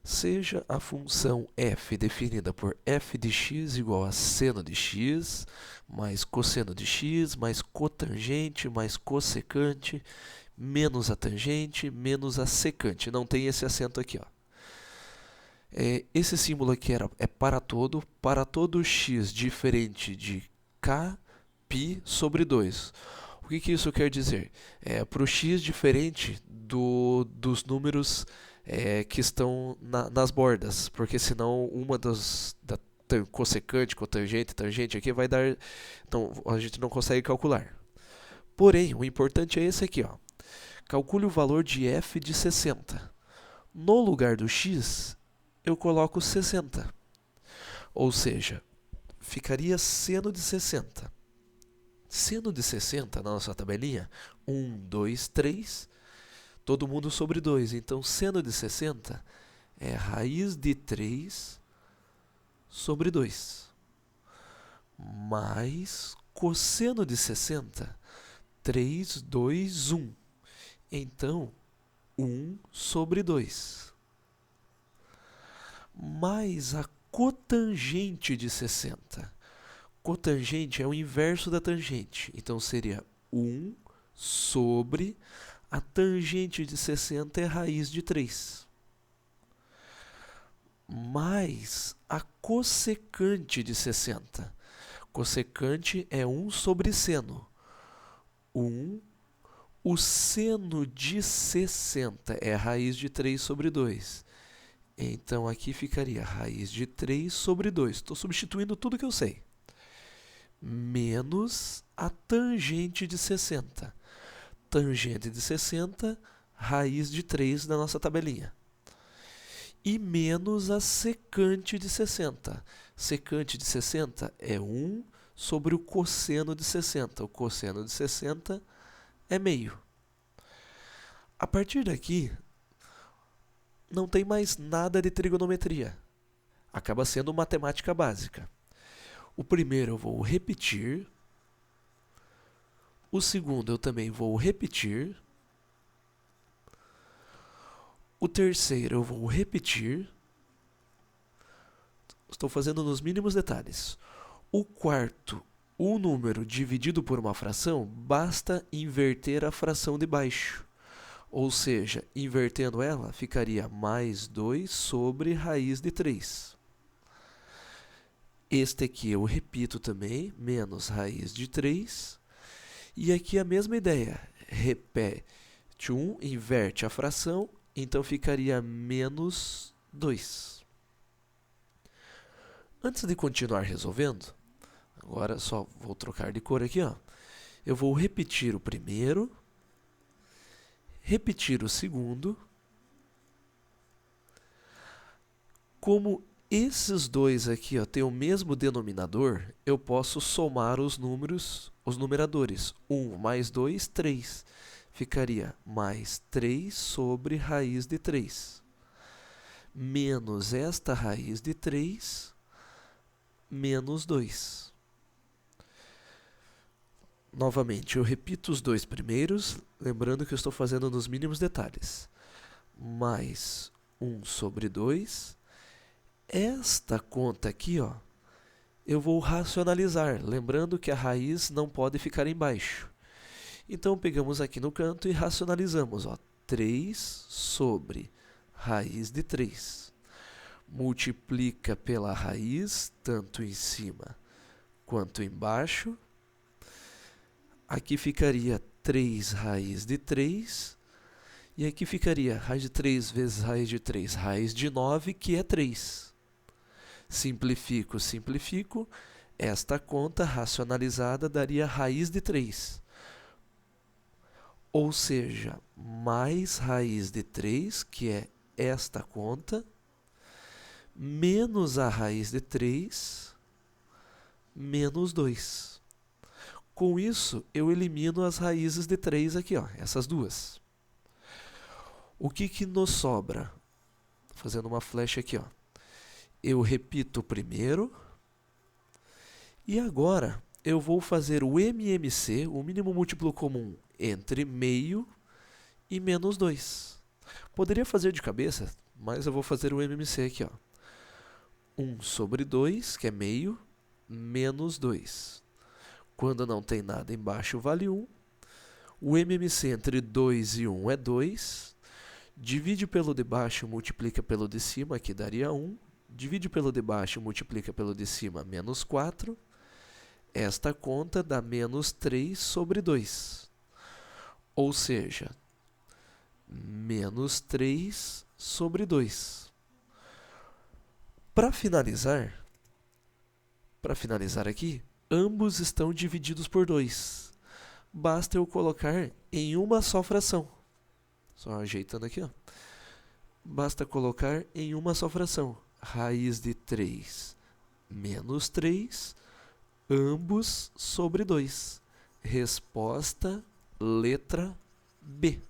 seja a função f definida por f de x igual a seno de x, mais cosseno de x, mais cotangente, mais cossecante, menos a tangente, menos a secante. Não tem esse acento aqui, ó. Esse símbolo aqui é para todo x diferente de k, π sobre 2. O que isso quer dizer? Para o x diferente dos números que estão nas bordas, porque senão uma da cossecante, cotangente, tangente aqui vai dar... Então a gente não consegue calcular. Porém, o importante é esse aqui, ó. Calcule o valor de f de 60. No lugar do x, eu coloco 60. Ou seja, ficaria seno de 60. Seno de 60 na nossa tabelinha, 1, 2, 3, todo mundo sobre 2. Então, seno de 60 é raiz de 3 sobre 2. Mais cosseno de 60, 3, 2, 1. Então, 1 sobre 2. Mais a cotangente de 60. Cotangente é o inverso da tangente. Então, seria 1 sobre a tangente de 60 é raiz de 3. Mais a cossecante de 60. Cossecante é 1 sobre seno. 1, o seno de 60 é raiz de 3 sobre 2. Então, aqui ficaria raiz de 3 sobre 2. Estou substituindo tudo que eu sei. Menos a tangente de 60. Tangente de 60, raiz de 3 na nossa tabelinha. E menos a secante de 60. Secante de 60 é 1 sobre o cosseno de 60. O cosseno de 60 é meio. A partir daqui, não tem mais nada de trigonometria. Acaba sendo matemática básica. O primeiro eu vou repetir. O segundo eu também vou repetir. O terceiro eu vou repetir. Estou fazendo nos mínimos detalhes. O quarto, o número dividido por uma fração, basta inverter a fração de baixo. Ou seja, invertendo ela, ficaria mais 2 sobre raiz de 3. Este aqui eu repito também, menos raiz de 3. E aqui a mesma ideia, repete 1, inverte a fração, então ficaria menos 2. Antes de continuar resolvendo, agora só vou trocar de cor aqui, ó. Eu vou repetir o primeiro, repetir o segundo. Como esses dois aqui têm o mesmo denominador, eu posso somar os numeradores. 1 mais 2, 3. Ficaria mais 3 sobre raiz de 3. Menos esta raiz de 3, menos 2. Novamente, eu repito os dois primeiros, lembrando que eu estou fazendo nos mínimos detalhes. Mais 1 sobre 2. Esta conta aqui, ó, eu vou racionalizar, lembrando que a raiz não pode ficar embaixo. Então, pegamos aqui no canto e racionalizamos, ó, 3 sobre raiz de 3. Multiplica pela raiz, tanto em cima quanto embaixo. Aqui ficaria 3 raiz de 3. E aqui ficaria raiz de 3 vezes raiz de 3, raiz de 9, que é 3. Simplifico, simplifico. Esta conta racionalizada daria raiz de 3. Ou seja, mais raiz de 3, que é esta conta, menos a raiz de 3, menos 2. Com isso, eu elimino as raízes de 3 aqui, ó, essas duas. O que nos sobra? Fazendo uma flecha aqui, ó. Eu repito o primeiro. E agora, eu vou fazer o MMC, o mínimo múltiplo comum, entre meio e menos 2. Poderia fazer de cabeça, mas eu vou fazer o MMC aqui, ó. 1 sobre 2, que é meio, menos 2. Quando não tem nada embaixo, vale 1. O MMC entre 2 e 1 é 2. Divide pelo de baixo, multiplica pelo de cima, aqui daria 1. Divide pelo de baixo, multiplica pelo de cima, menos 4. Esta conta dá menos 3 sobre 2. Ou seja, menos 3 sobre 2. Para finalizar aqui, ambos estão divididos por 2. Basta eu colocar em uma só fração. Só ajeitando aqui, ó. Basta colocar em uma só fração. Raiz de 3 menos 3, ambos sobre 2. Resposta, letra B.